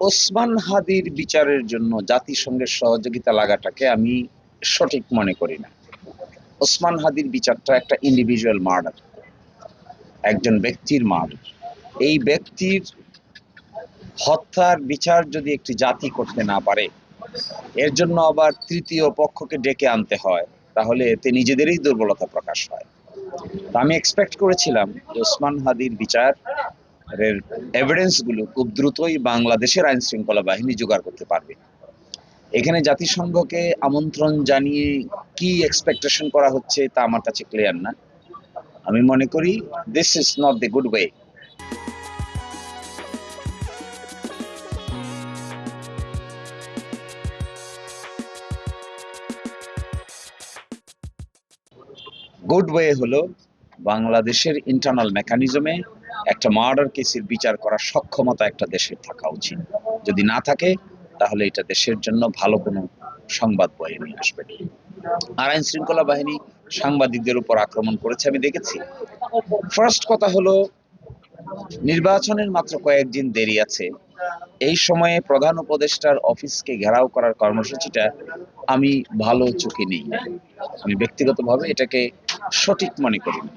ওসমান হাদির বিচারের জন্য জাতিসংঘের সহযোগিতা লাগাটাকে আমি সঠিক মনে করি না। ওসমান হাদির বিচারটা একটা ইন্ডিভিজুয়াল মার্ডার, একজন ব্যক্তির মার্ডার। এই ব্যক্তির হত্যার বিচার যদি একটি জাতি করতে না পারে, এর জন্য আবার তৃতীয় পক্ষকে ডেকে আনতে হয়, তাহলে এতে নিজেদেরই দুর্বলতা প্রকাশ হয়। তো আমি এক্সপেক্ট করেছিলাম যে ওসমান হাদির বিচারের এভিডেন্স গুলো খুব দ্রুতই বাংলাদেশের আইন শৃঙ্খলা বাহিনী জোগাড় করতে পারবে। এখানে জাতিসংঘকে আমন্ত্রণ জানিয়ে কি এক্সপেকটেশন করা হচ্ছে তা আমার কাছে ক্লিয়ার না। আমি মনে করি this is not the good way. Good way হলো বাংলাদেশের ইন্টারনাল মেকানিজমে একটা মার্ডার কেসের বিচার করার সক্ষমতা একটা দেশের থাকা উচিত। যদি না থাকে, তাহলে এটা দেশের জন্য ভালো কোনো সংবাদ বয়ে নিয়ে আসবে। আর আইন শৃঙ্খলা বাহিনী সাংবাদিকদের উপর আক্রমণ করেছে আমি দেখেছি। ফার্স্ট কথা হলো, নির্বাচনের মাত্র কয়েকদিন দেরি আছে। এই সময়ে প্রধান উপদেষ্টার অফিসকে ঘেরাও করার কর্মসূচিটা আমি ভালো চোখে নেই। আমি ব্যক্তিগতভাবে এটাকে সঠিক মনে করি না।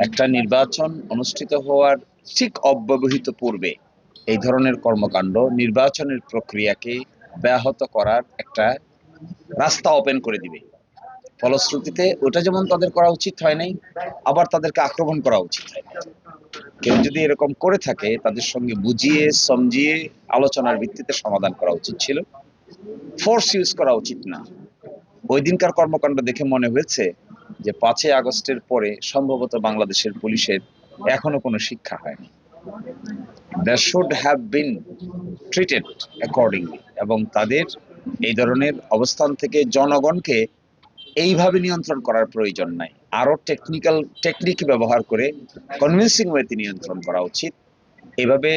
একটা নির্বাচন অনুষ্ঠিত হওয়ার ঠিক অব্যবহিত পূর্বে এই ধরনের কর্মকাণ্ড নির্বাচনের প্রক্রিয়াকে ব্যাহত করার একটা রাস্তা ওপেন করে দিবে। ফলশ্রুতিতে ওটা যেমন তাদের করা উচিত হয় নাই, আবার তাদেরকে আক্রমণ করা উচিত হয়। কেউ যদি এরকম করে থাকে, তাদের সঙ্গে বুঝিয়ে সমঝিয়ে আলোচনার ভিত্তিতে সমাধান করা উচিত ছিল, ফোর্স ইউজ করা উচিত না। ওই দিনকার কর্মকাণ্ড দেখে মনে হয়েছে যে 5ই আগস্টের পরে সম্ভবত বাংলাদেশের পুলিশের এখনো কোনো শিক্ষা হয়নি। They should have been treated accordingly, এবং তাদের এই ধরনের অবস্থান থেকে জনগণকে এইভাবে নিয়ন্ত্রণ করার প্রয়োজন নাই। আরো টেকনিক ব্যবহার করে কনভিন্সিং ওয়েতে নিয়ন্ত্রণ করা উচিত। এভাবে